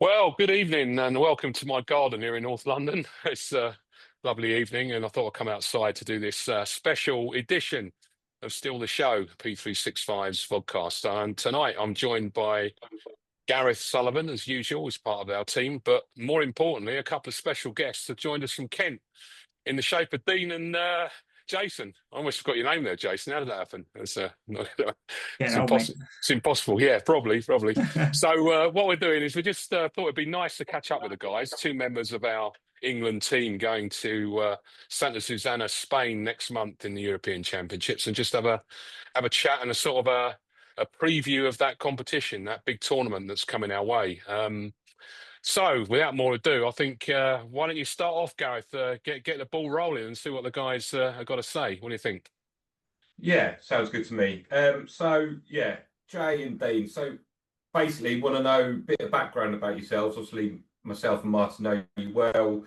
Well, good evening and welcome to my garden here in North London. It's a lovely evening and I thought I'd come outside to do this special edition of Still the Show, P365's vodcast. And tonight I'm joined by Gareth Sullivan, as usual, as part of our team. But more importantly, a couple of special guests have joined us from Kent in the shape of Dean and Jason. I almost forgot your name there, Jason. How did that happen? It's impossible. Yeah, probably. So what we're doing is we just thought it'd be nice to catch up with the guys, two members of our England team going to Santa Susanna, Spain next month in the European Championships, and just have a chat and a sort of a preview of that competition, that big tournament that's coming our way. So, without more ado, I think why don't you start off, Gareth? Get the ball rolling and see what the guys have got to say. What do you think? Yeah, sounds good to me. Jay and Dean. So, basically, want to know a bit of background about yourselves. Obviously, myself and Martin know you well,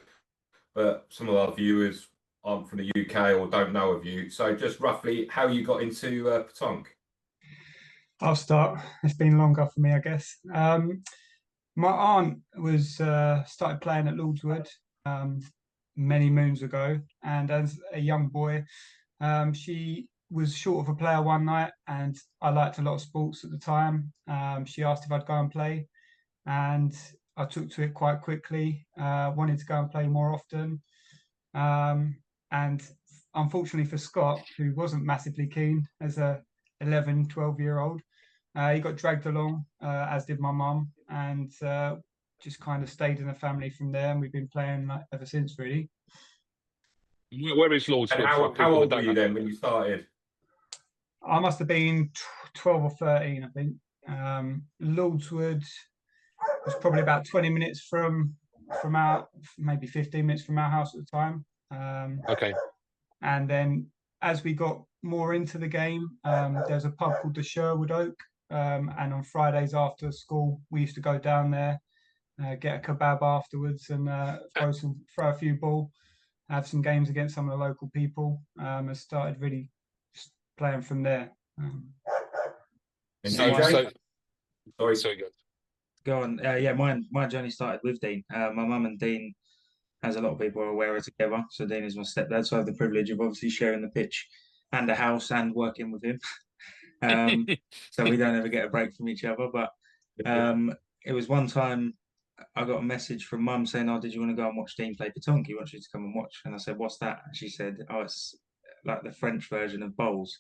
but some of our viewers aren't from the UK or don't know of you. So, just roughly, how you got into petanque? I'll start. It's been longer for me, I guess. My aunt was started playing at Lordswood many moons ago, and as a young boy, she was short of a player one night, and I liked a lot of sports at the time. She asked if I'd go and play, and I took to it quite quickly. Wanted to go and play more often, and unfortunately for Scott, who wasn't massively keen as a 11, 12-year-old, he got dragged along, as did my mum, and just kind of stayed in the family from there. And we've been playing ever since, really. Where is Lordswood? How old were you then when you started? I must have been 12 or 13, I think. Lordswood was probably about 20 minutes from our, maybe 15 minutes from our house at the time. Okay. And then as we got more into the game, there's a pub called the Sherwood Oak. And on Fridays after school, we used to go down there, get a kebab afterwards, and throw a few ball, have some games against some of the local people. And started really playing from there. Sorry, go on. My journey started with Dean. My mum and Dean, as a lot of people are aware, are together. So Dean is my stepdad. So I have the privilege of obviously sharing the pitch and the house and working with him. So we don't ever get a break from each other. But it was one time I got a message from Mum saying, "Oh, did you want to go and watch Dean play petanque? He wants you to come and watch." And I said, "What's that?" And she said, "Oh, it's like the French version of bowls."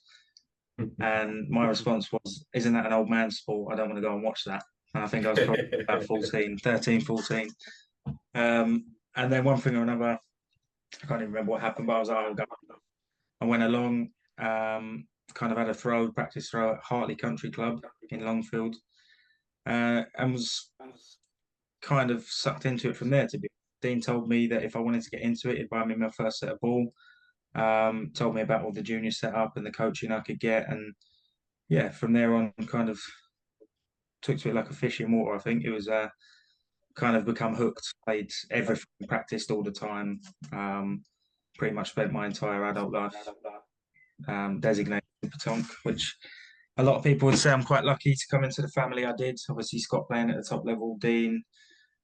And my response was, "Isn't that an old man's sport? I don't want to go and watch that." And I think I was probably about 13, 14. And then one thing or another, I can't even remember what happened, but I was like, "I'll go." I went along, kind of had a practice throw at Hartley Country Club in Longfield, and was kind of sucked into it from there. Dean told me that if I wanted to get into it, he'd buy me my first set of ball. Told me about all the junior setup and the coaching I could get, and yeah, from there on, kind of took to it like a fish in water. I think it was kind of become hooked. Played everything, practiced all the time. Pretty much spent my entire adult life designated petanque, which a lot of people would say I'm quite lucky to come into the family I did. Obviously, Scott playing at the top level, Dean,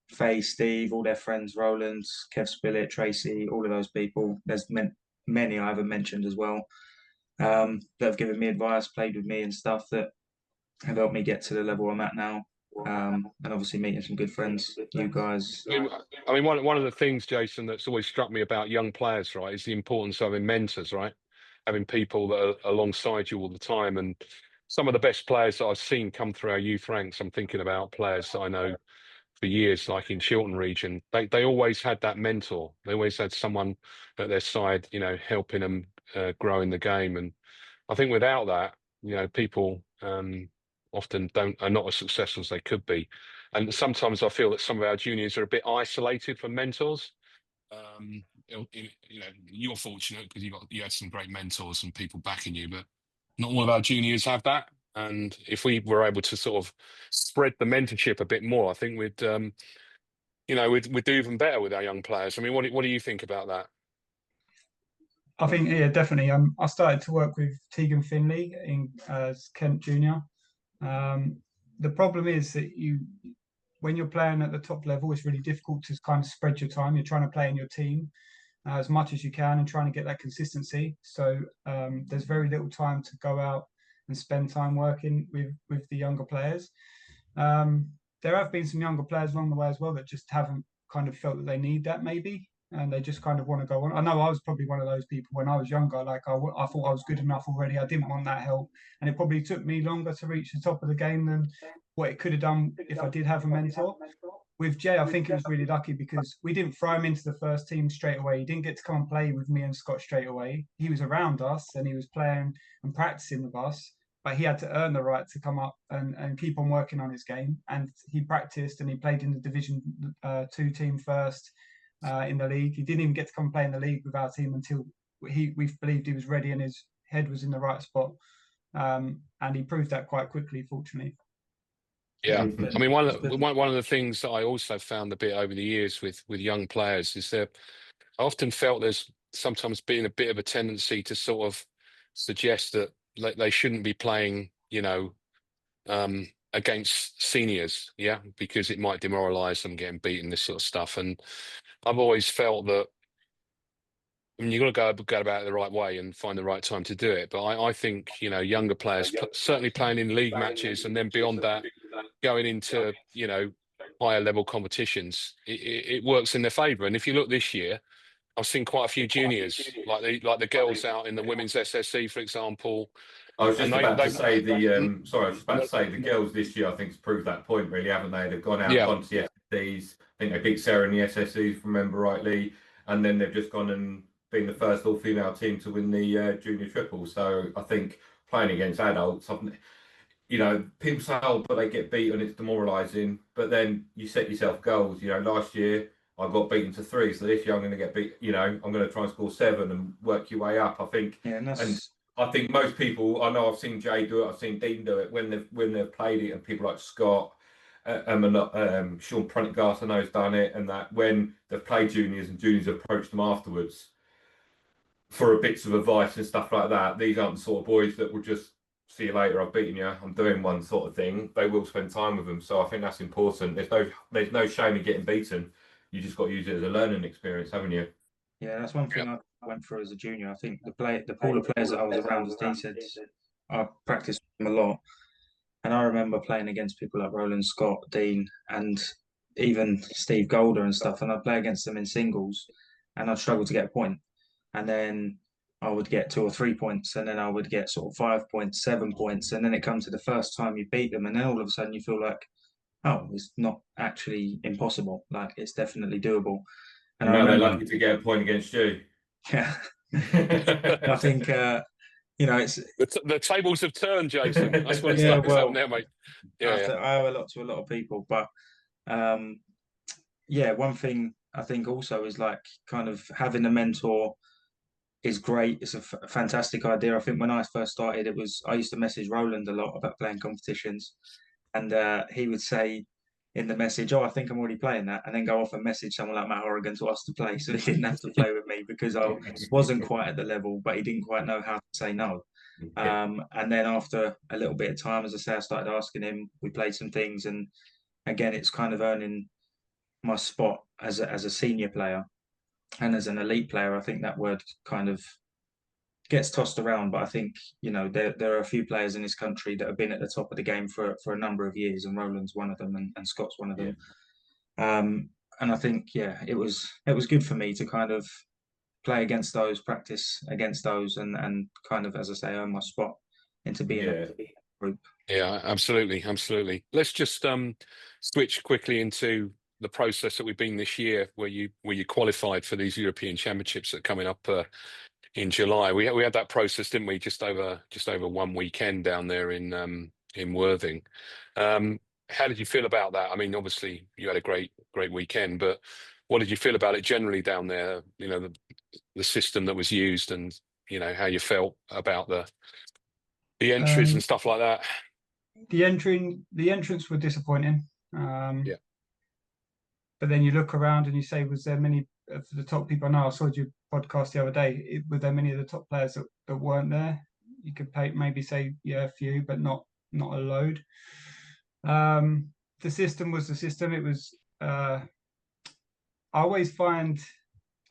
Faye, Steve, all their friends, Roland, Kev Spillett, Tracy, all of those people. There's many I haven't mentioned as well, that have given me advice, played with me and stuff, that have helped me get to the level I'm at now. And obviously meeting some good friends, you guys. I mean, one of the things, Jason, that's always struck me about young players, right, is the importance of having mentors, right? Having people that are alongside you all the time. And some of the best players that I've seen come through our youth ranks, I'm thinking about players that I know for years, like in Chiltern region, they always had that mentor. They always had someone at their side, you know, helping them grow in the game. And I think without that, you know, people often are not as successful as they could be. And sometimes I feel that some of our juniors are a bit isolated from mentors. You're fortunate because you had some great mentors and people backing you, but not all of our juniors have that. And if we were able to sort of spread the mentorship a bit more, I think we'd do even better with our young players. I mean, what do you think about that? I think, yeah, definitely. I started to work with Tegan Finley as Kent Junior. The problem is that when you're playing at the top level, it's really difficult to kind of spread your time. You're trying to play in your team as much as you can and trying to get that consistency. So there's very little time to go out and spend time working with the younger players. There have been some younger players along the way as well that just haven't kind of felt that they need that maybe, and they just kind of want to go on. I know I was probably one of those people when I was younger. Like I thought I was good enough already. I didn't want that help, and it probably took me longer to reach the top of the game than what it could have done if I did have a mentor. With Jay, I think he was really lucky because we didn't throw him into the first team straight away. He didn't get to come and play with me and Scott straight away. He was around us and he was playing and practicing with us, but he had to earn the right to come up and keep on working on his game. And he practiced and he played in the Division 2 team first in the league. He didn't even get to come and play in the league with our team until we believed he was ready and his head was in the right spot. And he proved that quite quickly, fortunately. Yeah, I mean, one of the things that I also found a bit over the years with young players is that I often felt there's sometimes been a bit of a tendency to sort of suggest that they shouldn't be playing, against seniors, because it might demoralise them getting beaten, this sort of stuff. And I've always felt that, I mean, you've got to go about it the right way and find the right time to do it. But I think, younger players, certainly playing in league matches and then beyond that, going into, higher level competitions, it works in their favour. And if you look this year, I've seen quite a few juniors, like the girls out in the women's SSC, for example. I was just about to say the girls this year, I think, has proved that point, really, haven't they? They've gone out onto the SSCs. I think they beat Sarah in the SSCs, if I remember rightly, and then they've just gone and been the first all-female team to win the junior triple. So I think playing against adults, people say, oh, but they get beaten, it's demoralising. But then you set yourself goals. Last year I got beaten to 3, so this year I'm going to get beat. I'm going to try and score 7 and work your way up. I think. Yeah, and I think most people. I know I've seen Jay do it. I've seen Dean do it when they've played it, and people like Scott, Sean Prendergast, I know has done it, and that when they've played juniors and juniors approached them afterwards for bits of advice and stuff like that. These aren't the sort of boys that will just see you later, I've beaten you, I'm doing one sort of thing. They will spend time with them. So I think that's important. There's no shame in getting beaten. You just got to use it as a learning experience, haven't you? Yeah, that's one thing I went through as a junior. I think the pool of players that I was around, as Dean said, I practiced them a lot. And I remember playing against people like Roland Scott, Dean, and even Steve Golder and stuff. And I'd play against them in singles and I'd struggle to get a point. And then I would get 2 or 3 points, and then I would get sort of 5 points, 7 points, and then it comes to the first time you beat them, and then all of a sudden you feel like, oh, it's not actually impossible. Like, it's definitely doable. And now they're lucky to get a point against you. Yeah, I think it's the tables have turned, Jason. That's what it's like now, mate. I owe a lot to a lot of people, but one thing I think also is like kind of having a mentor is great. It's a fantastic idea. I think when I first started, I used to message Roland a lot about playing competitions, and he would say in the message, "Oh, I think I'm already playing that," and then go off and message someone like Matt Horrigan to ask to play, so he didn't have to play with me because I wasn't quite at the level, but he didn't quite know how to say no. And then after a little bit of time, as I say, I started asking him. We played some things, and again, it's kind of earning my spot as a senior player. And as an elite player, I think that word kind of gets tossed around. But I think, there are a few players in this country that have been at the top of the game for a number of years, and Roland's one of them, and Scott's one of them. And I think, it was good for me to kind of play against those, practice against those, and kind of, as I say, earn my spot into being a group. Yeah, absolutely. Let's just switch quickly into the process that we've been this year, where you qualified for these European Championships that are coming up in July. We had that process, didn't we? Just over one weekend down there in Worthing. how did you feel about that? I mean, obviously you had a great weekend, but what did you feel about it generally down there? You know, the system that was used, and you know how you felt about the entries and stuff like that. The entrance were disappointing. Yeah. But then you look around and you say, was there many of the top people? I know I saw your podcast the other day. Were there many of the top players that weren't there? You could maybe say, yeah, a few, but not a load. The system was the system. It was. I always find.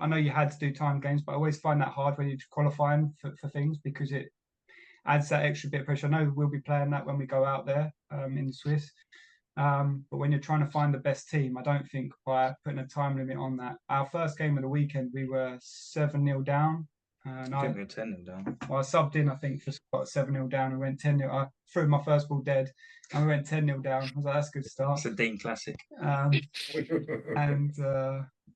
I know you had to do time games, but I always find that hard when you're qualifying for things, because it adds that extra bit of pressure. I know we'll be playing that when we go out there in the Swiss. But when you're trying to find the best team, I don't think by putting a time limit on that. Our first game of the weekend, we were 7-0 down. And I think we were 10-0 down. Well, I subbed in, I think, for Scott 7-0 down. We went 10-0. I threw my first ball dead, and we went 10-0 down. I was like, that's a good start. It's a Dean classic.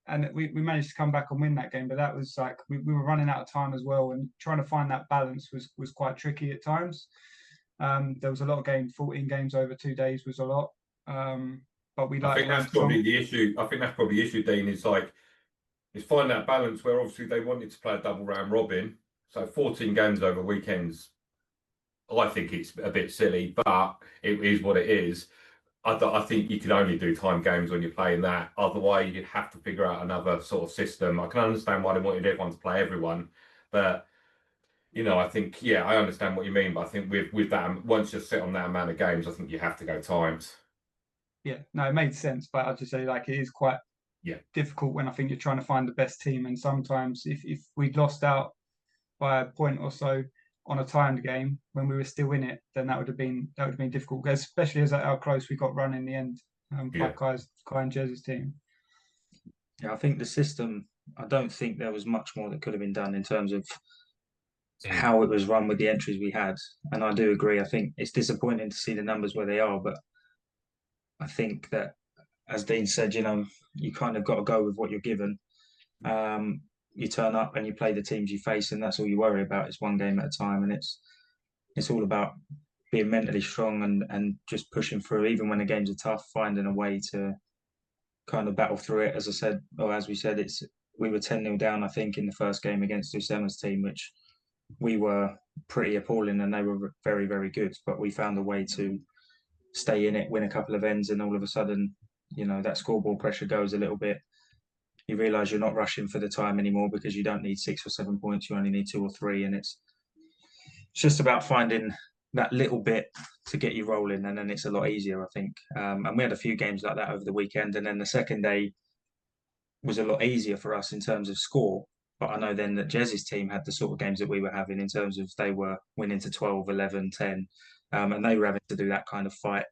And we managed to come back and win that game. But that was like, we were running out of time as well. And trying to find that balance was quite tricky at times. There was a lot of games, 14 games over 2 days was a lot. But I think that's probably the issue. I think that's probably the issue, Dean, is finding that balance where obviously they wanted to play a double round robin. So 14 games over weekends, I think it's a bit silly, but it is what it is. I think you can only do time games when you're playing that. Otherwise, you'd have to figure out another sort of system. I can understand why they wanted everyone to play everyone, but you know, I think, yeah, I understand what you mean. But I think with that, once you sit on that amount of games, I think you have to go times. Yeah, no, it made sense, but I'll just say, like, it is quite difficult when I think you're trying to find the best team. And sometimes if we'd lost out by a point or so on a timed game when we were still in it, then that would have been difficult, especially as how close we got run in the end. Kai and Jez's team. Yeah, I think the system, I don't think there was much more that could have been done in terms of how it was run with the entries we had. And I do agree. I think it's disappointing to see the numbers where they are, but I think that, as Dean said, you know, you kind of got to go with what you're given. You turn up and you play the teams you face, and that's all you worry about. It's one game at a time, and it's all about being mentally strong and just pushing through, even when the games are tough, finding a way to kind of battle through it. As I said, or as we said, we were 10-0 down, I think, in the first game against Susanna's team, which we were pretty appalling, and they were very, very good. But we found a way to stay in it, win a couple of ends, and all of a sudden, you know, that scoreboard pressure goes a little bit. You realise you're not rushing for the time anymore because you don't need 6 or 7 points. You only need 2 or 3, and it's just about finding that little bit to get you rolling, and then it's a lot easier, I think. And we had a few games like that over the weekend, and then the second day was a lot easier for us in terms of score. But I know then that Jez's team had the sort of games that we were having in terms of they were winning to 12, 11, 10. And they were having to do that kind of fight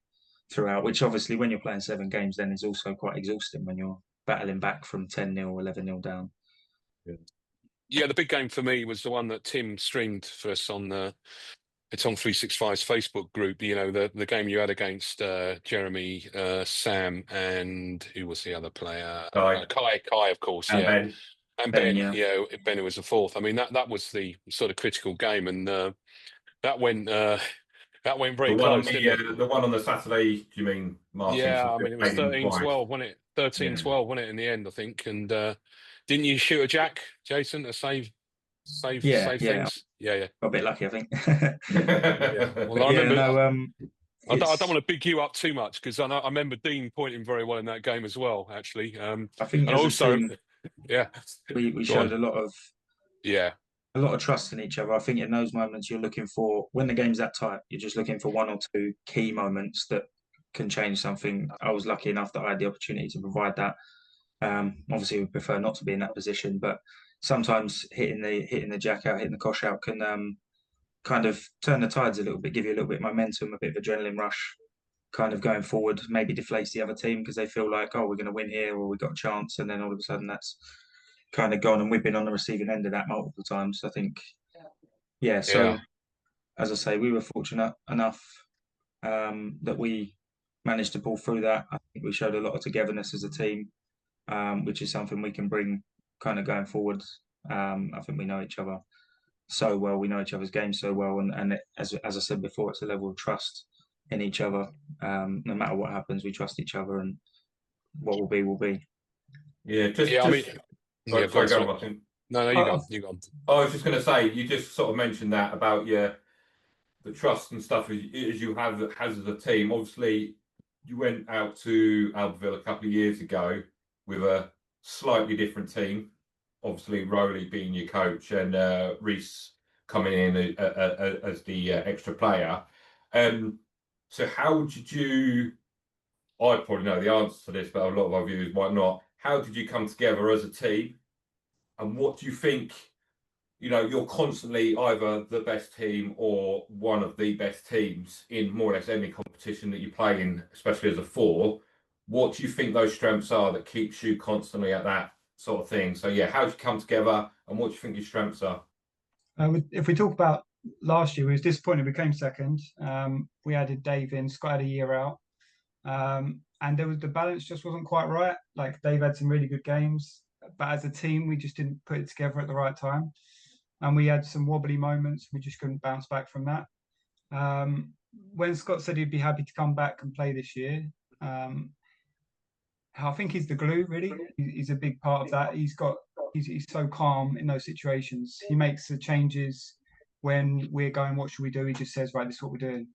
throughout, which obviously when you're playing 7 games then is also quite exhausting when you're battling back from 10-0, 11-0 down. Yeah, the big game for me was the one that Tim streamed for us on the Petanque 365's Facebook group. You know, the game you had against Jeremy, Sam, and who was the other player? Kai, of course, and yeah. Ben. And Ben, yeah, Ben was the fourth. I mean, that was the sort of critical game, and that went very close. The one on the Saturday, do you mean, Martin? Yeah, I mean, it was 13-12, wasn't it? 13-12, wasn't it, in the end, I think? And didn't you shoot a jack, Jason, to save things? Yeah. A bit lucky, I think. Well, I remember. I don't want to big you up too much, because I remember Dean pointing very well in that game as well, actually. I think, and also, team, we showed a lot of trust in each other. I think in those moments you're looking for, when the game's that tight, you're just looking for 1 or 2 key moments that can change something. I was lucky enough that I had the opportunity to provide that. Obviously, we prefer not to be in that position, but sometimes hitting the jack out, hitting the cosh out can kind of turn the tides a little bit, give you a little bit of momentum, a bit of adrenaline rush, kind of going forward, maybe deflates the other team because they feel like, oh, we're going to win here, or we've got a chance, and then all of a sudden that's kind of gone, and we've been on the receiving end of that multiple times. I think, so as I say, we were fortunate enough that we managed to pull through that. I think we showed a lot of togetherness as a team, which is something we can bring kind of going forward. I think we know each other so well, we know each other's games so well, and as I said before, it's a level of trust in each other. No matter what happens, we trust each other, and what will be will be. Yeah, I mean, yeah, go on, sorry, go on, sorry. Martin. No, you go. You go. I was just going to say, you just sort of mentioned that about the trust and stuff as you have as a team. Obviously, you went out to Albertville a couple of years ago with a slightly different team. Obviously, Rowley being your coach and Reese coming in as the extra player. So how did you? I probably know the answer to this, but a lot of our viewers might not. How did you come together as a team? And what do you think? You're constantly either the best team or one of the best teams in more or less any competition that you play in, especially as a four. What do you think those strengths are that keeps you constantly at that sort of thing? So yeah, how did you come together, and what do you think your strengths are? If we talk about last year, we was disappointed we came second. We added Dave in, Scott had a year out. And the balance just wasn't quite right. Like, Dave had some really good games, but as a team, we just didn't put it together at the right time. And we had some wobbly moments. We just couldn't bounce back from that. When Scott said he'd be happy to come back and play this year, I think he's the glue, really. He's a big part of that. He's so calm in those situations. He makes the changes when we're going, what should we do? He just says, right, this is what we're doing.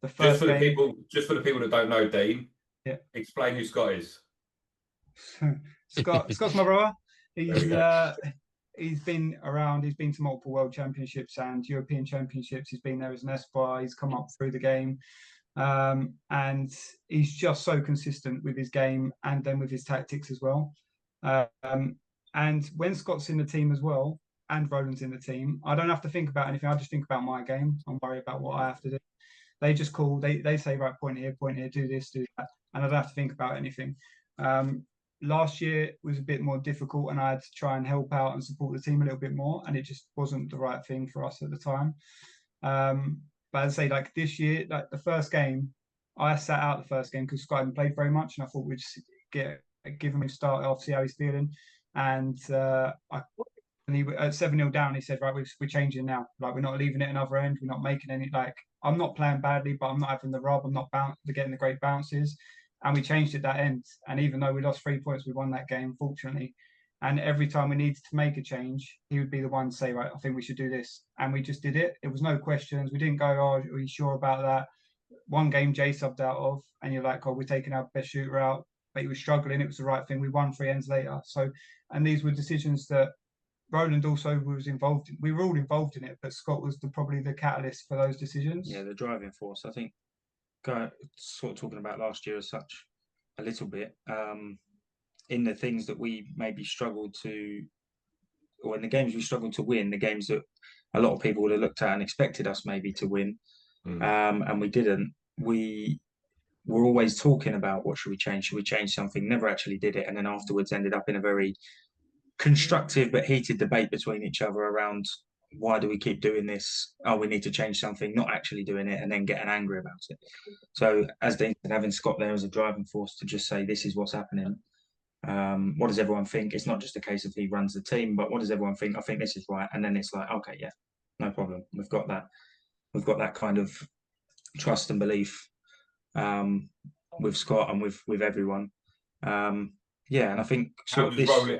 The first game, just for the people that don't know, Dean, yeah, explain who Scott is. Scott's my brother. He's been around. He's been to multiple World Championships and European Championships. He's been there as an espoir. He's come up through the game, and he's just so consistent with his game and then with his tactics as well. And when Scott's in the team as well, and Roland's in the team, I don't have to think about anything. I just think about my game. I'm worried about what I have to do. They just call. They say, right, point here, do this, do that, and I don't have to think about anything. Last year was a bit more difficult, and I had to try and help out and support the team a little bit more, and it just wasn't the right thing for us at the time. But I'd say, like, this year, like the first game, I sat out the first game because Scott hadn't played very much, and I thought we'd just give him a start off, see how he's feeling. And he at 7-0 down, he said, right, we're changing now. Like, we're not leaving it another end. We're not making any, like, I'm not playing badly, but I'm not having the rub. I'm not getting the great bounces. And we changed it that end. And even though we lost 3 points, we won that game, fortunately. And every time we needed to make a change, he would be the one to say, right, I think we should do this. And we just did it. It was no questions. We didn't go, oh, are you sure about that? One game Jay subbed out of, and you're like, oh, we're taking our best shooter out. But he was struggling. It was the right thing. We won 3 ends later. So, and these were decisions that Roland also was involved in. We were all involved in it, but Scott was probably the catalyst for those decisions. Yeah, the driving force. I think, sort of talking about last year as such a little bit, in the things that we maybe struggled to, or in the games we struggled to win, the games that a lot of people would have looked at and expected us maybe to win, and we didn't. We were always talking about, what should we change? Should we change something? Never actually did it, and then afterwards ended up in a very constructive but heated debate between each other around, why do we keep doing this? Oh, we need to change something, not actually doing it, and then getting angry about it. So, as Dean said, having Scott there as a driving force to just say, this is what's happening. What does everyone think? It's not just a case of he runs the team, but what does everyone think? I think this is right. And then it's like, okay, yeah, no problem. We've got that kind of trust and belief with Scott and with everyone. Yeah, and I think how did Rowley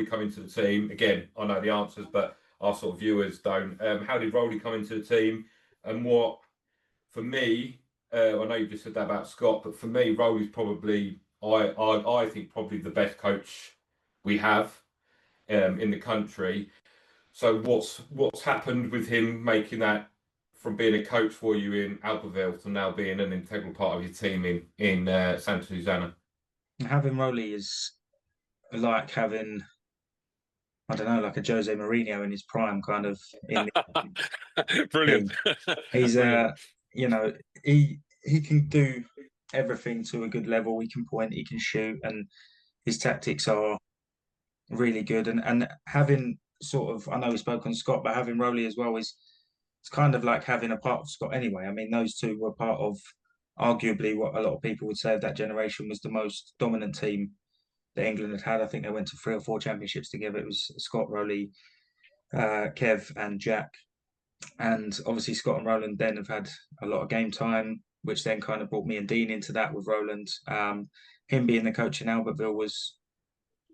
come into the team? Again, I know the answers, but our sort of viewers don't. How did Rowley come into the team? And what, for me, I know you just said that about Scott, but for me, Rowley's probably, I think, probably the best coach we have in the country. So what's happened with him making that, from being a coach for you in Albertville to now being an integral part of your team in Santa Susanna? Having Rowley is like having, I don't know, like a Jose Mourinho in his prime, kind of. Brilliant. He's he can do everything to a good level. He can point, he can shoot, and his tactics are really good. And having sort of, I know we spoke on Scott, but having Rowley as well it's kind of like having a part of Scott anyway. I mean, those two were part of, arguably, what a lot of people would say of that generation was the most dominant team that England had. I think they went to 3 or 4 championships together. It was Scott, Rowley, Kev and Jack. And obviously Scott and Roland then have had a lot of game time, which then kind of brought me and Dean into that with Roland. Him being the coach in Albertville was,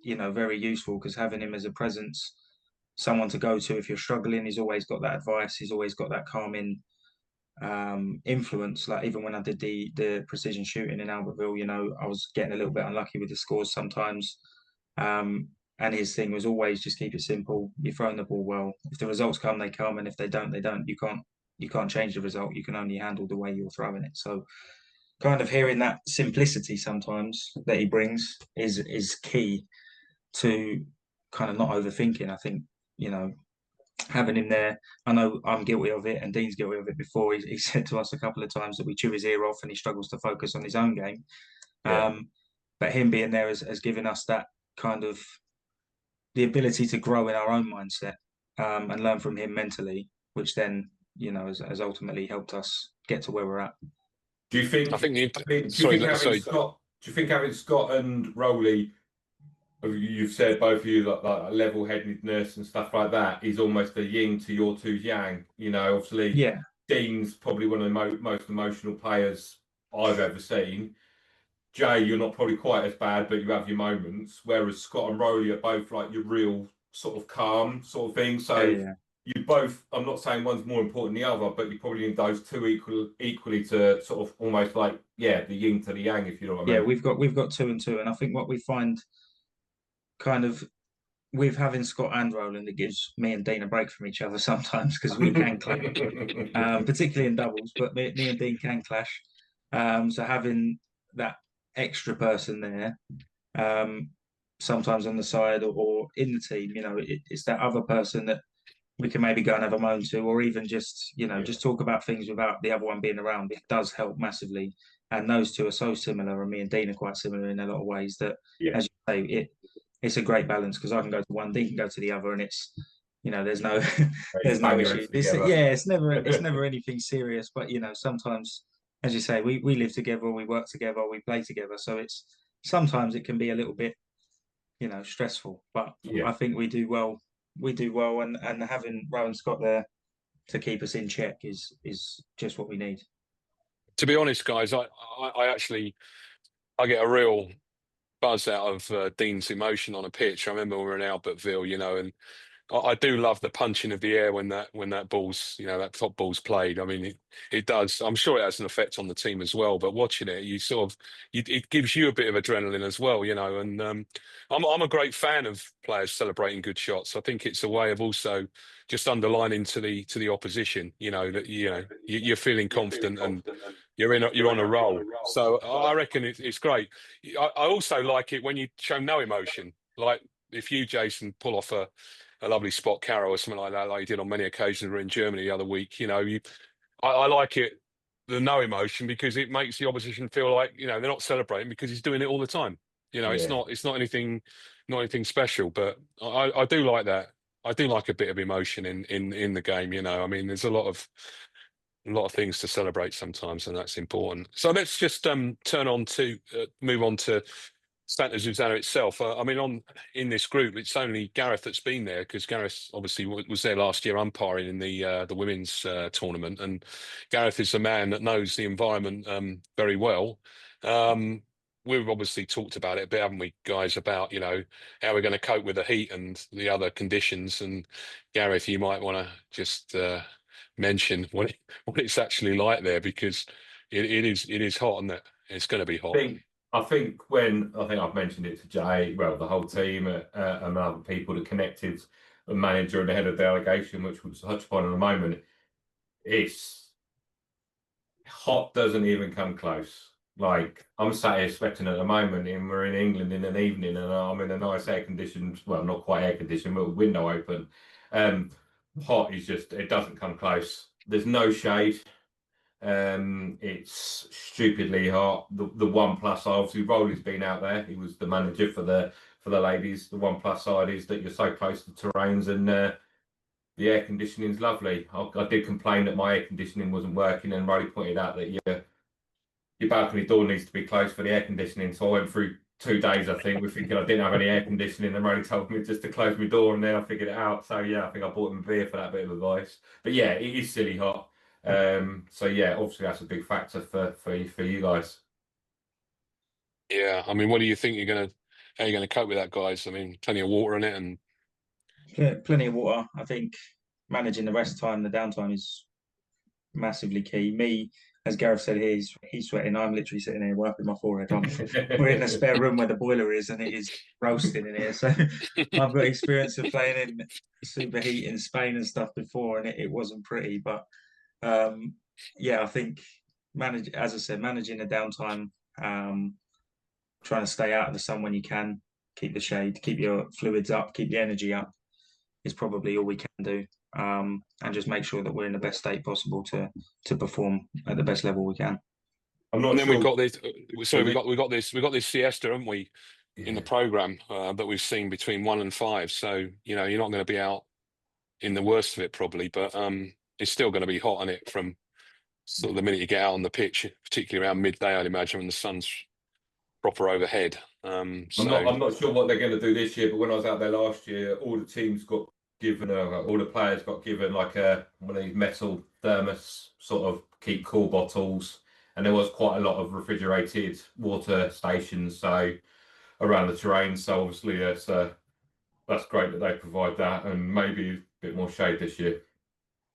very useful because having him as a presence, someone to go to if you're struggling, he's always got that advice. He's always got that calming influence. Like even when I did the precision shooting in Albertville, I was getting a little bit unlucky with the scores sometimes. And his thing was always just keep it simple. You're throwing the ball well. If the results come, they come, and if they don't, they don't. You can't change the result. You can only handle the way you're throwing it. So kind of hearing that simplicity sometimes that he brings is key to kind of not overthinking. I think, having him there, I know I'm guilty of it and Dean's guilty of it before. He said to us a couple of times that we chew his ear off and he struggles to focus on his own game. Yeah. But him being there has given us that kind of the ability to grow in our own mindset and learn from him mentally, which then, has ultimately helped us get to where we're at. Do you think? I think do you think having Scott and Rowley, you've said both of you like level-headedness and stuff like that, is almost a yin to your two yang. Obviously, Yeah. Dean's probably one of the most emotional players I've ever seen. Jay, you're not probably quite as bad, but you have your moments. Whereas Scott and Rowley are both like your real sort of calm sort of thing. So you both, I'm not saying one's more important than the other, but you probably need those two equally to sort of almost like, the yin to the yang, if you know what I mean. Yeah, we've got 2 and 2. And I think what we find kind of with having Scott and Roland, it gives me and Dean a break from each other sometimes because we can clash, particularly in doubles, but me and Dean can clash. So having that extra person there, sometimes on the side or in the team, it's that other person that we can maybe go and have a moan to, or even just, just talk about things without the other one being around. It does help massively. And those two are so similar, and me and Dean are quite similar in a lot of ways that, as you say, it's a great balance because I can go to one, Dean can go to the other, and it's, there's no there's no issue. It's never anything serious, but sometimes, as you say, we live together, we work together, we play together, so it's sometimes it can be a little bit, stressful, but I think we do well, and having Rowan Scott there to keep us in check is just what we need. To be honest, guys, I actually get a real buzz out of Dean's emotion on a pitch. I remember we were in Albertville, and I do love the punching of the air when that ball's, that top ball's played. I mean, it does. I'm sure it has an effect on the team as well. But watching it, it gives you a bit of adrenaline as well, And I'm a great fan of players celebrating good shots. I think it's a way of also just underlining to the opposition, that you're feeling confident and you're on a roll. So I reckon it's great. I also like it when you show no emotion, like if you, Jason, pull off a lovely spot carrow or something like that, like you did on many occasions. We were in Germany the other week. I like it, the no emotion, because it makes the opposition feel like they're not celebrating because he's doing it all the time. It's not anything special. But I do like that. I do like a bit of emotion in the game. I mean, there's a lot of things to celebrate sometimes, and that's important. So let's just move on to Santa Susanna itself. I mean, in this group, it's only Gareth that's been there because Gareth obviously was there last year umpiring in the women's tournament, and Gareth is a man that knows the environment very well. We've obviously talked about it a bit, haven't we, guys, about how we're going to cope with the heat and the other conditions. And Gareth, you might want to just mention what it's actually like there, because it is hot, isn't it? It's going to be hot. I think I've mentioned it to Jay, well, the whole team and other people that connected, the manager and the head of delegation, which we'll touch upon in a moment. It's hot, doesn't even come close. Like, I'm sat here sweating at the moment, and we're in England in an evening, and I'm in a nice air-conditioned, well, not quite air-conditioned, but window open. Hot is just, it doesn't come close. There's no shade. It's stupidly hot. The one plus side, obviously Rowley's been out there. He was the manager for the ladies. The one plus side is that you're so close to terrains, and the air conditioning's lovely. I did complain that my air conditioning wasn't working, and Rowley pointed out that your balcony door needs to be closed for the air conditioning. So I went through 2 days, I think. We're thinking I didn't have any air conditioning. The roadie told me just to close my door, and then I figured it out. So yeah, I think I bought him a beer for that bit of advice. But yeah, it is silly hot. So yeah, obviously that's a big factor for you guys. Yeah, I mean, what do you think how you're gonna cope with that, guys? I mean, plenty of water in it, and Plenty of water. I think managing the rest time, the downtime is massively key. Me, as Gareth said, he's sweating. I'm literally sitting here wiping my forehead. We're in a spare room where the boiler is, and it is roasting in here. So I've got experience of playing in superheat in Spain and stuff before, and it wasn't pretty. But yeah, I think as I said, managing the downtime, trying to stay out of the sun when you can, keep the shade, keep your fluids up, keep the energy up, is probably all we can do. And just make sure that we're in the best state possible to perform at the best level we can. I'm not and then sure. we've got this. So we got this siesta, haven't we, in the program that we've seen between 1 and 5. So you're not going to be out in the worst of it probably, but it's still going to be hot on it from sort of the minute you get out on the pitch, particularly around midday, I'd imagine, when the sun's proper overhead. I'm not sure what they're going to do this year, but when I was out there last year, all the teams got given, all the players got given like one of these metal thermos sort of keep cool bottles, and there was quite a lot of refrigerated water stations so around the terrain. So obviously that's great that they provide that, and maybe a bit more shade this year.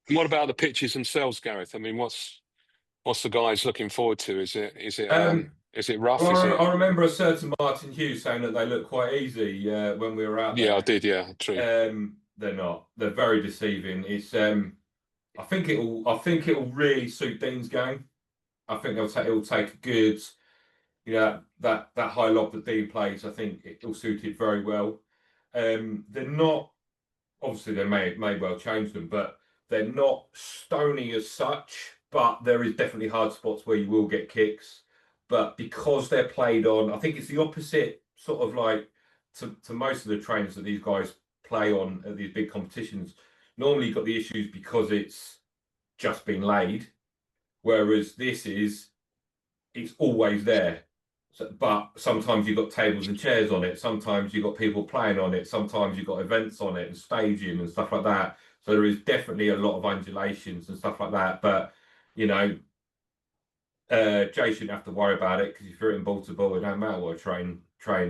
And what about the pitches themselves, Gareth? I mean, what's the guys looking forward to? Is it rough? Well, I remember a certain Martin Hughes saying that they look quite easy when we were out there. Yeah, I did. Yeah, true. They're not. They're very deceiving. It's I think it'll really suit Dean's game. I think it'll take a good, that high lob that Dean plays. I think it'll suit it very well. They're not, obviously they may well change them, but they're not stony as such. But there is definitely hard spots where you will get kicks. But because they're played on, I think it's the opposite sort of like to most of the trains that these guys play on at these big competitions. Normally you've got the issues because it's just been laid, whereas it's always there. So, but sometimes you've got tables and chairs on it, sometimes you've got people playing on it, sometimes you've got events on it and staging and stuff like that. So there is definitely a lot of undulations and stuff like that. But Jay shouldn't have to worry about it, because if you're in ball to ball, it don't matter what a train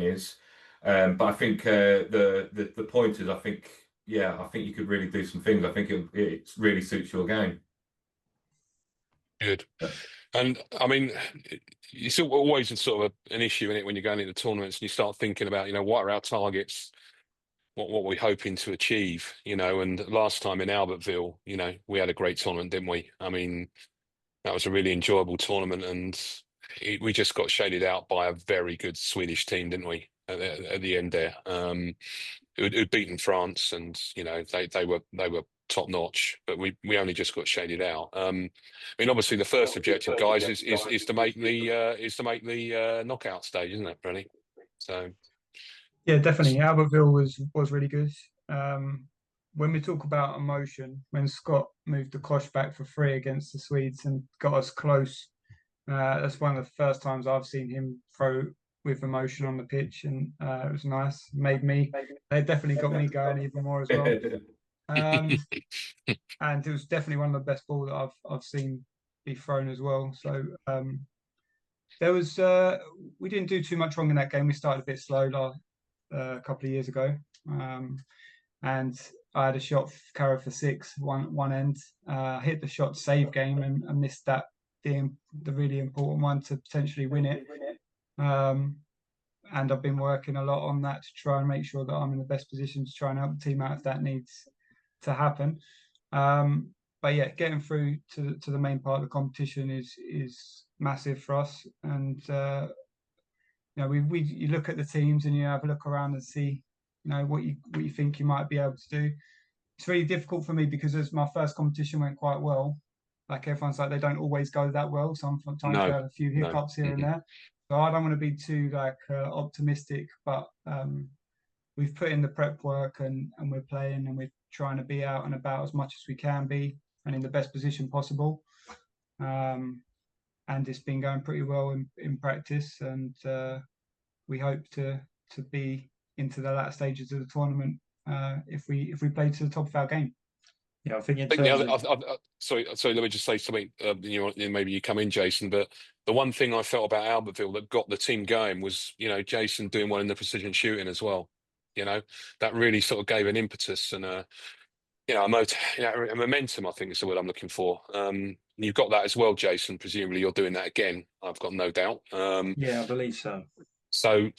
is. But I think the point is, I think you could really do some things. I think it really suits your game. Good. And I mean, it's always sort of an issue in it when you're going into tournaments and you start thinking about, what are our targets, what we're hoping to achieve, and last time in Albertville, we had a great tournament, didn't we? I mean, that was a really enjoyable tournament, and we just got shaded out by a very good Swedish team, didn't we, at the end there? Who'd beaten France, and they were top notch, but we only just got shaded out. I mean, obviously the first objective, guys, is to make the knockout stage, isn't it, really? So yeah, definitely. Albertville was really good. When we talk about emotion, when Scott moved the Kosh back for 3 against the Swedes and got us close, that's one of the first times I've seen him throw with emotion on the pitch, and it was nice. They definitely got me going even more as well. And it was definitely one of the best balls that I've seen be thrown as well. So there was we didn't do too much wrong in that game. We started a bit slow a couple of years ago, and I had a shot carry for 6 one end. Hit the shot save game and missed that the really important one to potentially win it. And I've been working a lot on that to try and make sure that I'm in the best position to try and help the team out if that needs to happen. But yeah, getting through to the main part of the competition is massive for us. And you look at the teams and you have a look around and see what you think you might be able to do. It's really difficult for me because as my first competition went quite well, like everyone's like, they don't always go that well. Sometimes you have a few hiccups here and there. So I don't want to be too optimistic, but we've put in the prep work and we're playing and we're trying to be out and about as much as we can be and in the best position possible. And it's been going pretty well in practice, and we hope to be into the latter stages of the tournament if we play to the top of our game. Yeah, I think in I think terms of sorry, let me just say something. Maybe you come in, Jason. But the one thing I felt about Albertville that got the team going was, Jason doing well in the precision shooting as well. That really sort of gave an impetus and a momentum. I think is the word I'm looking for. You've got that as well, Jason. Presumably, you're doing that again. I've got no doubt. yeah, I believe so. So,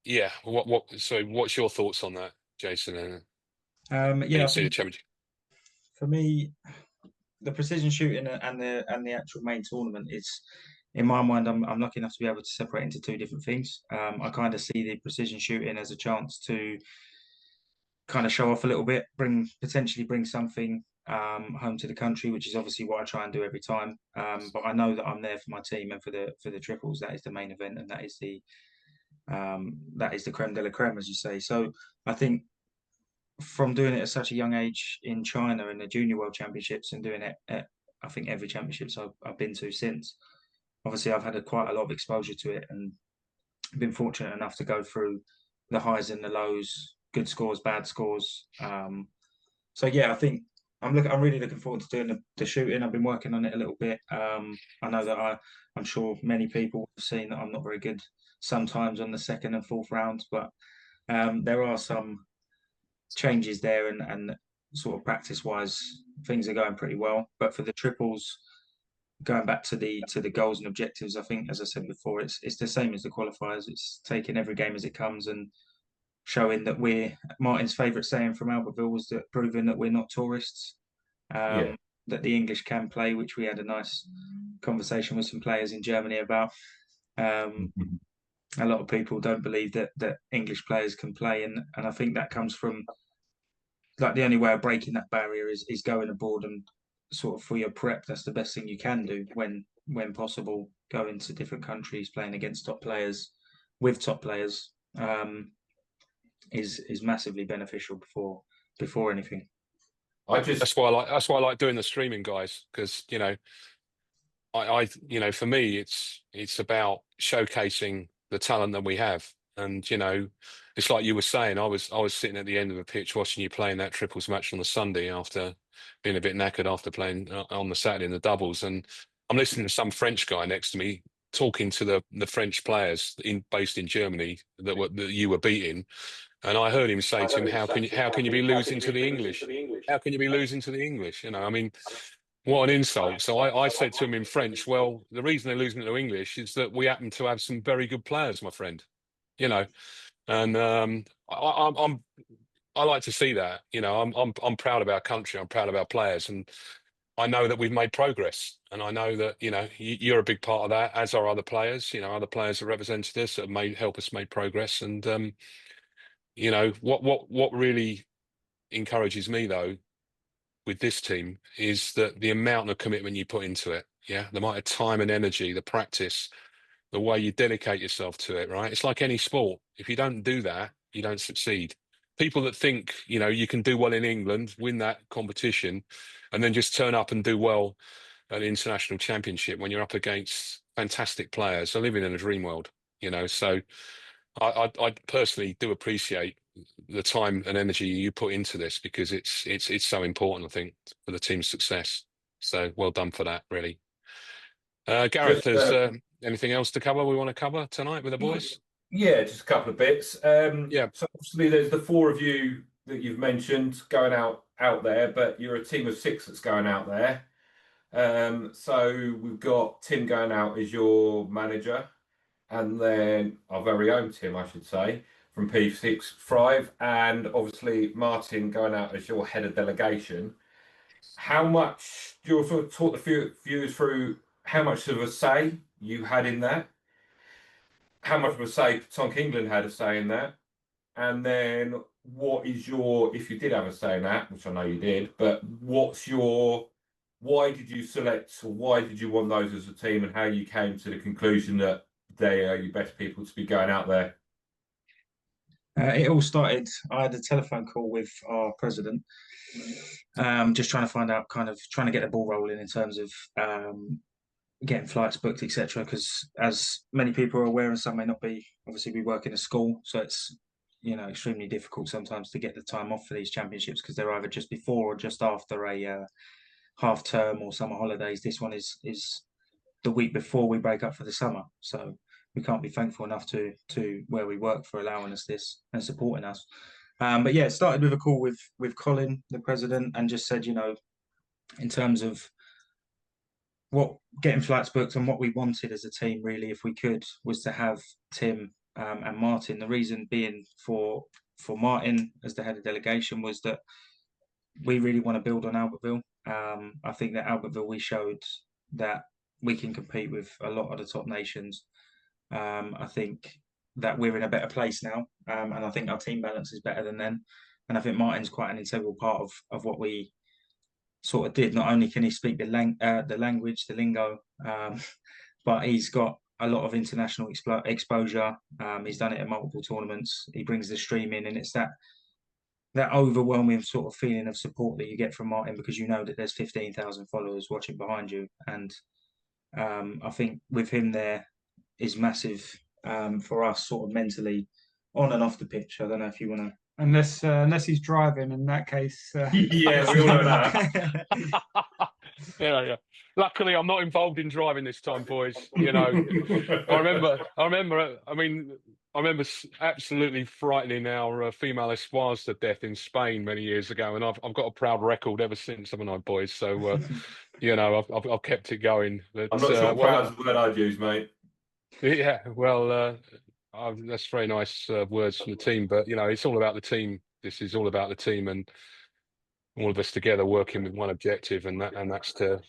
yeah. What's your thoughts on that, Jason? Yeah, I think championship. for me, the precision shooting and the actual main tournament is, in my mind, I'm lucky enough to be able to separate into two different things. I kind of see the precision shooting as a chance to kind of show off a little bit, potentially bring something home to the country, which is obviously what I try and do every time. But I know that I'm there for my team and for the triples. That is the main event, and that is the creme de la creme, as you say. So I think from doing it at such a young age in China in the Junior World Championships and doing it at, I think, every championships I've been to since, obviously I've had quite a lot of exposure to it and been fortunate enough to go through the highs and the lows, good scores, bad scores. So yeah, I think I'm really looking forward to doing the shooting. I've been working on it a little bit. I know that I'm sure many people have seen that I'm not very good sometimes on the second and fourth rounds, but there are some changes there and sort of practice wise things are going pretty well. But for the triples, going back to the goals and objectives, I think, as I said before, it's the same as the qualifiers. It's taking every game as it comes and showing that Martin's favourite saying from Albertville was that proving that we're not tourists, that the English can play, which we had a nice conversation with some players in Germany about. A lot of people don't believe that English players can play, and I think that comes from, like, the only way of breaking that barrier is going abroad and sort of for your prep. That's the best thing you can do when possible. Go into different countries, playing against top players, with top players, is massively beneficial before anything. That's why I like doing the streaming, guys, because I for me it's about showcasing the talent that we have. And it's like you were saying, I was sitting at the end of the pitch watching you playing that triples match on the Sunday after being a bit knackered after playing on the Saturday in the doubles, and I'm listening to some French guy next to me talking to the French players based in Germany that you were beating, and I heard him say to him, "How can you be losing to the English? How can you be losing to the English? I mean, what an insult." So I said to him in French, "Well, the reason they're losing to English is that we happen to have some very good players, my friend." And I like to see that. I'm proud of our country. I'm proud of our players, and I know that we've made progress. And I know that you're a big part of that, as are other players. Other players that represented us that have help us make progress. And what really encourages me though with this team is that the amount of commitment you put into it. Yeah, the amount of time and energy, the practice, the way you dedicate yourself to it, right? It's like any sport. If you don't do that, you don't succeed. People that think, you can do well in England, win that competition, and then just turn up and do well at an international championship when you're up against fantastic players, are living in a dream world, So I personally do appreciate the time and energy you put into this, because it's so important, I think, for the team's success. So well done for that, really. Gareth, there's anything else to cover we want to cover tonight with the boys? Yeah, just a couple of bits. Yeah. So obviously there's the four of you that you've mentioned going out there, but you're a team of six that's going out there. So we've got Tim going out as your manager, and then our very own Tim, I should say, from P6 Thrive, and obviously Martin going out as your head of delegation. How much do you sort of talk the viewers through how much of a say you had in that? How much of a say Petanque England had a say in that? And then what is if you did have a say in that, which I know you did, but why did you select, or why did you want those as a team, and how you came to the conclusion that they are your best people to be going out there? It all started, I had a telephone call with our president, just trying to find out, kind of trying to get the ball rolling in terms of getting flights booked, etc. Because as many people are aware, and some may not be, obviously we work in a school, so it's extremely difficult sometimes to get the time off for these championships because they're either just before or just after a half term or summer holidays. This one is the week before we break up for the summer, so we can't be thankful enough to where we work for allowing us this and supporting us. But yeah, it started with a call with Colin, the president, and just said, in terms of what getting flights booked and what we wanted as a team, really, if we could, was to have Tim and Martin. The reason being for Martin as the head of delegation was that we really want to build on Albertville. I think that Albertville, we showed that we can compete with a lot of the top nations. I think that we're in a better place now, and I think our team balance is better than then. And I think Martin's quite an integral part of what we sort of did. Not only can he speak the language, the lingo, but he's got a lot of international exposure. He's done it at multiple tournaments. He brings the stream in, and it's that overwhelming sort of feeling of support that you get from Martin because you know that there's 15,000 followers watching behind you. And I think with him there is massive for us sort of mentally on and off the pitch. I don't know if you want to. Unless he's driving, in that case. Yeah, we all know that. Yeah. Luckily, I'm not involved in driving this time, boys. I remember. I remember absolutely frightening our female espoirs to death in Spain many years ago, and I've got a proud record ever since, haven't I, boys? So, I've kept it going. But, I'm not sure proud is the word I'd use, mate. Yeah, well, that's very nice words from the team, but it's all about the team. This is all about the team, and all of us together working with one objective, and that's to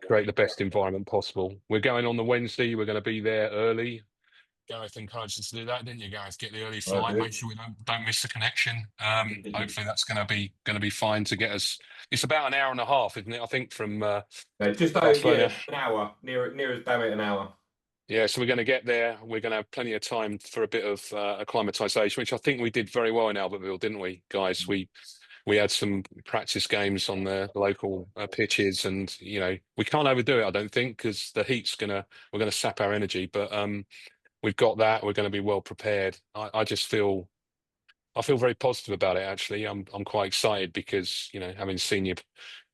create the best environment possible. We're going on the Wednesday. We're going to be there early. Gareth encouraged us to do that, didn't you, Gareth? Get the early flight, make sure we don't miss the connection. Hopefully that's going to be fine to get us. It's about an hour and a half, isn't it? I think from just over an hour, near as damn it an hour. Yeah, so we're going to get there. We're going to have plenty of time for a bit of acclimatization, which I think we did very well in Albertville, didn't we, guys? We had some practice games on the local pitches, and we can't overdo it, I don't think, because the heat's we're going to sap our energy. But we've got that. We're going to be well prepared. I feel very positive about it. Actually, I'm quite excited because having seen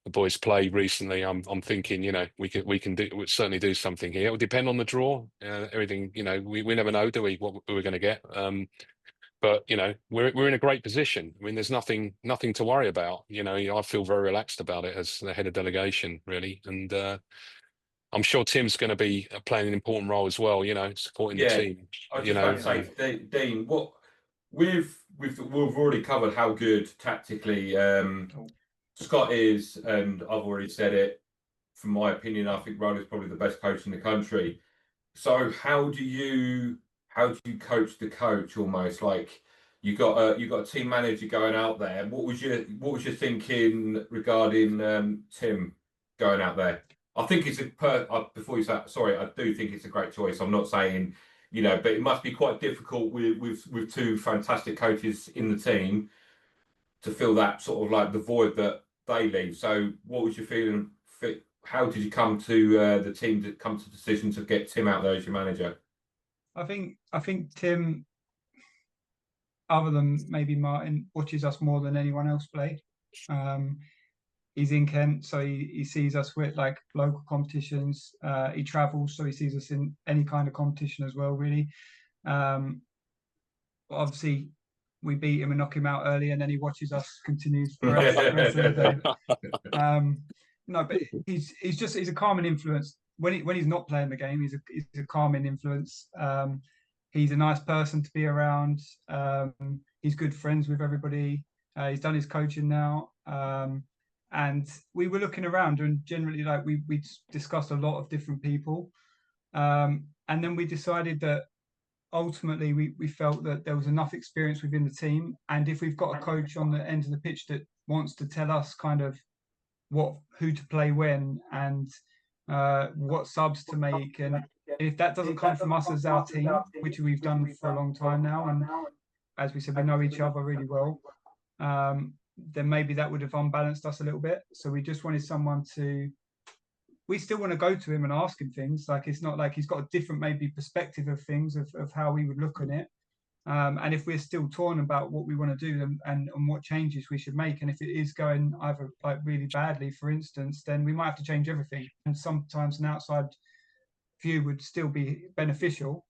the boys play recently, I'm thinking, we can certainly do something here. It will depend on the draw, everything. We never know, do we, what we're going to get. But we're in a great position. I mean, there's nothing to worry about. I feel very relaxed about it as the head of delegation, really, and I'm sure Tim's going to be playing an important role as well. Supporting the team. I was just about to say, Dean, what we've already covered how good tactically Scott is, and I've already said it. From my opinion, I think Roland's probably the best coach in the country. So how do you coach the coach? Almost like you got a team manager going out there. What was your thinking regarding Tim going out there? I think it's before you say sorry, I do think it's a great choice. I'm not saying but it must be quite difficult with two fantastic coaches in the team to fill that sort of like the void that they leave. So what was your feeling? How did you come to the team to come to the decision to get Tim out there as your manager? I think Tim, other than maybe Martin, watches us more than anyone else play. He's in Kent, so he sees us with like local competitions. He travels, so he sees us in any kind of competition as well, really. Obviously, we beat him and knock him out early, and then he watches us continues the rest of the day. No, but he's a calming influence. When he's not playing the game, he's a calming influence. He's a nice person to be around. He's good friends with everybody. He's done his coaching now. And we were looking around, and generally, like we discussed a lot of different people, and then we decided that ultimately we felt that there was enough experience within the team, and if we've got a coach on the end of the pitch that wants to tell us kind of who to play when and what subs to make, and if that doesn't come from us as our team, which we've done for a long time now, and as we said, we know each other really well. Then maybe that would have unbalanced us a little bit. So we just wanted someone to we still want to go to him and ask him things. Like, it's not like he's got a different maybe perspective of things, of how we would look on it. And if we're still torn about what we want to do and what changes we should make, and if it is going either like really badly, for instance, then we might have to change everything. And sometimes an outside view would still be beneficial.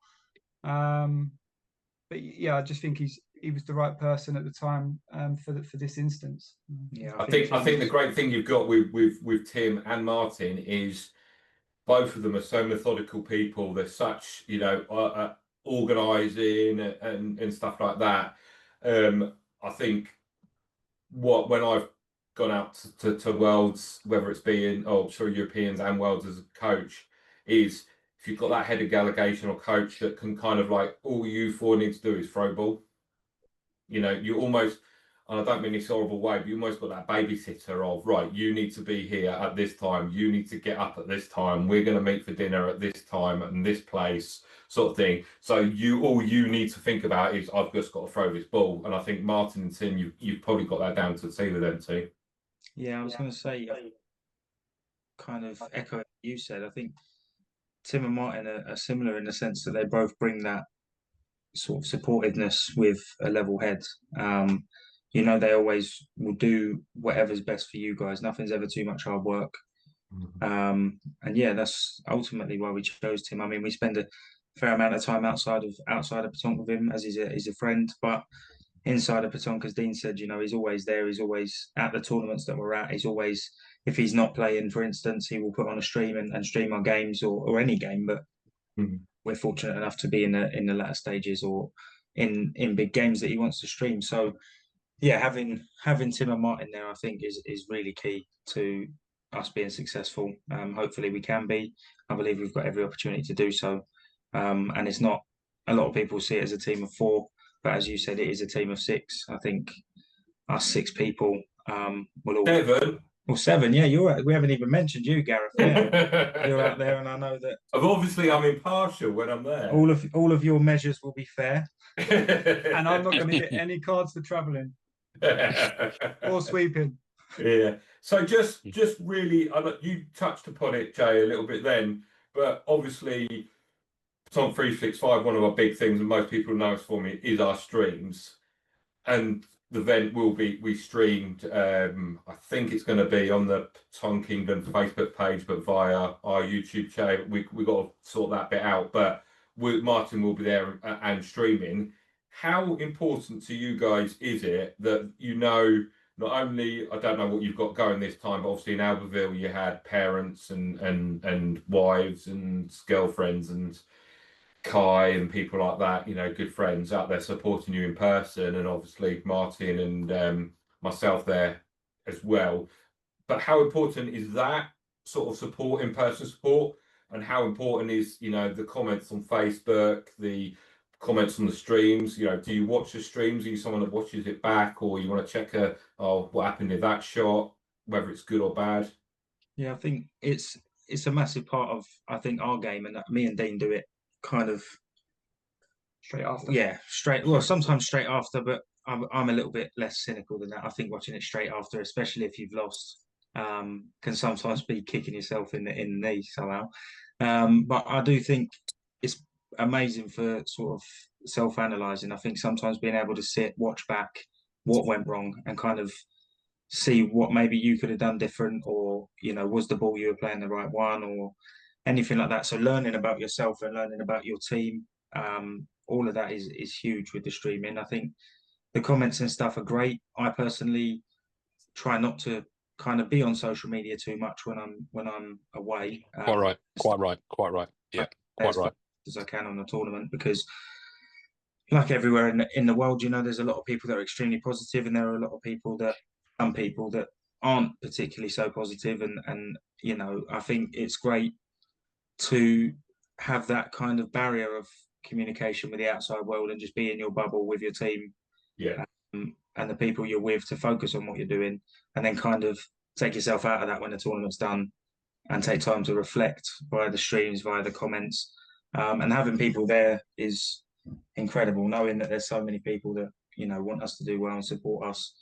But yeah, I just think he was the right person at the time for this instance. Yeah, I think the great thing you've got with Tim and Martin is both of them are so methodical people. They're such, organising and stuff like that. I think when I've gone out to Worlds, whether it's being Europeans and Worlds as a coach, is if you've got that head of delegation or coach that can kind of like, all you four need to do is throw ball. You almost, and I don't mean this horrible way, but you almost got that babysitter of, right, you need to be here at this time, you need to get up at this time, we're going to meet for dinner at this time and this place, sort of thing. So all you need to think about is, I've just got to throw this ball. And I think Martin and Tim, you've probably got that down to the T with them too. Yeah, I was going to say, kind of echo what you said. I think Tim and Martin are similar in the sense that they both bring that sort of supportiveness with a level head. They always will do whatever's best for you guys. Nothing's ever too much hard work. And yeah, that's ultimately why we chose Tim. I mean, we spend a fair amount of time outside of Petanque with him, as he's a friend, but inside of Petanque, as Dean said, he's always there. He's always at the tournaments that we're at. He's always, if he's not playing, for instance, he will put on a stream and stream our games or any game. But we're fortunate enough to be in the latter stages or in big games that he wants to stream. So yeah, having Tim and Martin there, I think is really key to us being successful. Hopefully we can be. I believe we've got every opportunity to do so. And it's not, a lot of people see it as a team of 4, but as you said, it is a team of 6. I think us 6 people will all 7. Well, 7, yeah, we haven't even mentioned you, Gareth. Yeah. You're out there, and I know that. I'm impartial when I'm there. All of your measures will be fair, and I'm not going to get any cards for travelling or sweeping. Yeah. So just really, you touched upon it, Jay, a little bit then, but obviously, Petanque 365, one of our big things, and most people know us for me, is our streams, and the event will be, we streamed, I think it's going to be on the Petanque England Facebook page, but via our YouTube channel. We got to sort that bit out, but Martin will be there and streaming. How important to you guys is it that not only, I don't know what you've got going this time, but obviously in Albertville you had parents and wives and girlfriends and Kai and people like that, good friends out there supporting you in person, and obviously Martin and myself there as well. But how important is that sort of support, in-person support, and how important is, the comments on Facebook, the comments on the streams? Do you watch the streams? Are you someone that watches it back, or you want to check what happened in that shot, whether it's good or bad? Yeah, I think it's a massive part of, I think, our game, and me and Dean do it kind of straight after. Yeah, sometimes straight after, but I'm a little bit less cynical than that. I think watching it straight after, especially if you've lost, can sometimes be kicking yourself in the knee somehow. But I do think it's amazing for sort of self-analysing. I think sometimes being able to sit, watch back what went wrong, and kind of see what maybe you could have done different, or was the ball you were playing the right one, or anything like that. So learning about yourself and learning about your team, all of that is huge with the streaming. I think the comments and stuff are great. I personally try not to kind of be on social media too much when I'm away. Quite right. Yeah, quite right. As I can on the tournament, because like everywhere in the world, there's a lot of people that are extremely positive, and there are a lot of people some people that aren't particularly so positive, and I think it's great to have that kind of barrier of communication with the outside world and just be in your bubble with your team, and the people you're with, to focus on what you're doing, and then kind of take yourself out of that when the tournament's done, and take time to reflect via the streams, via the comments, and having people there is incredible, knowing that there's so many people that want us to do well and support us,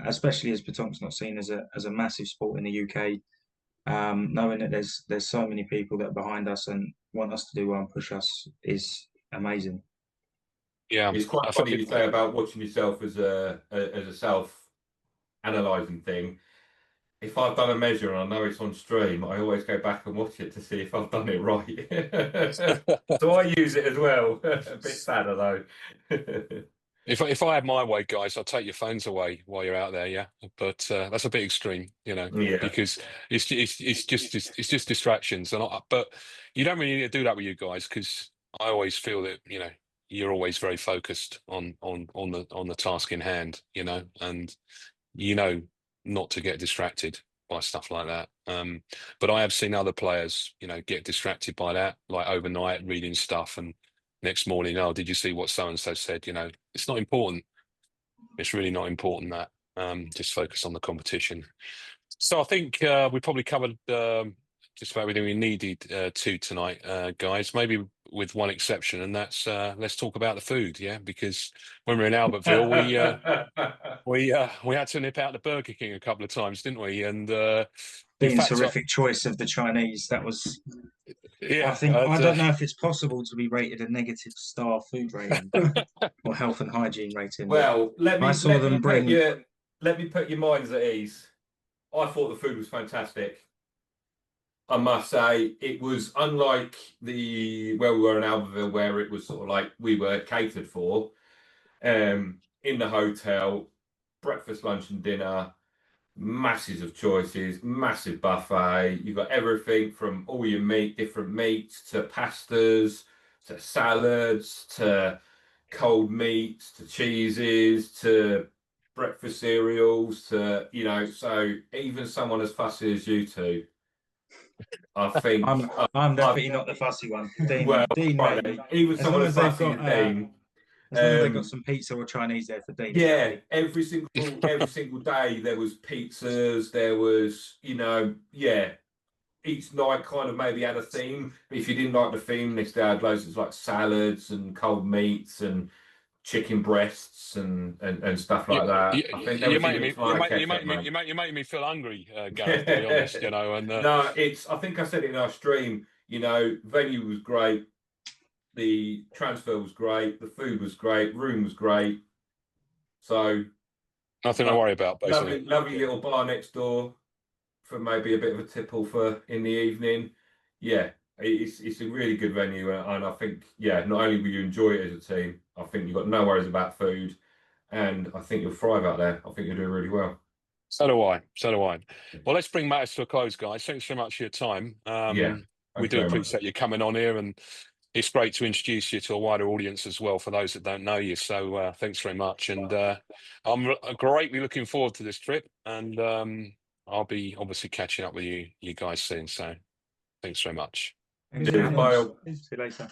especially as Petanque's not seen as a massive sport in the UK. knowing that there's so many people that are behind us and want us to do well and push us is amazing. Yeah, It's quite funny you say about watching yourself as a self-analysing thing. If I've done a measure and I know it's on stream, I always go back and watch it to see if I've done it right. So I use it as well. A bit sadder though. If I had my way, guys, I'd take your phones away while you're out there. Yeah, but that's a bit extreme, you know, because it's just distractions, but you don't really need to do that with you guys, because I always feel that, you know, you're always very focused on the task in hand, you know, and you know not to get distracted by stuff like that. But I have seen other players, you know, get distracted by that, like overnight reading stuff, and next morning, oh, did you see what so and so said? You know, it's not important. It's really not important that. Just focus on the competition. So I think we probably covered just about everything we needed to tonight, guys. Maybe with one exception, and that's let's talk about the food, yeah? Because when we were in Albertville, we had to nip out to Burger King a couple of times, didn't we? And Dean's horrific choice of the Chinese, that was. Yeah, I think I don't know if it's possible to be rated a negative star food rating or health and hygiene rating. Well, let me put your minds at ease. I thought the food was fantastic. I must say, it was unlike where we were in Albertville, where it was sort of like we were catered for in the hotel, breakfast, lunch, and dinner. Masses of choices, massive buffet. You've got everything from all your different meats, to pastas, to salads, to cold meats, to cheeses, to breakfast cereals, to, you know, so even someone as fussy as you two, I think I'm definitely not the fussy one. Dean, well, Dean right, even someone as fussy as Dean. As long as they've got some pizza or Chinese there for Dean. Yeah, every single day there was pizzas. There was, you know, yeah. Each night kind of maybe had a theme. But if you didn't like the theme, they still had loads of like salads and cold meats and chicken breasts and stuff like that. I think you're making me feel hungry, Gareth, to be honest, you know. And no, I think I said it in our stream. You know, venue was great. The transfer was great. The food was great. Room was great. So nothing to worry about, basically. Lovely little bar next door for maybe a bit of a tipple for in the evening. Yeah, it's a really good venue, and I think, yeah, not only will you enjoy it as a team, I think you've got no worries about food, and I think you'll thrive out there. I think you'll do really well. So do I. Well, let's bring matters to a close, guys. Thanks so much for your time. We do appreciate you coming on here, and it's great to introduce you to a wider audience as well, for those that don't know you. So thanks very much. And I'm greatly looking forward to this trip, and I'll be obviously catching up with you guys soon. So thanks very much. Thanks. Bye. See you later.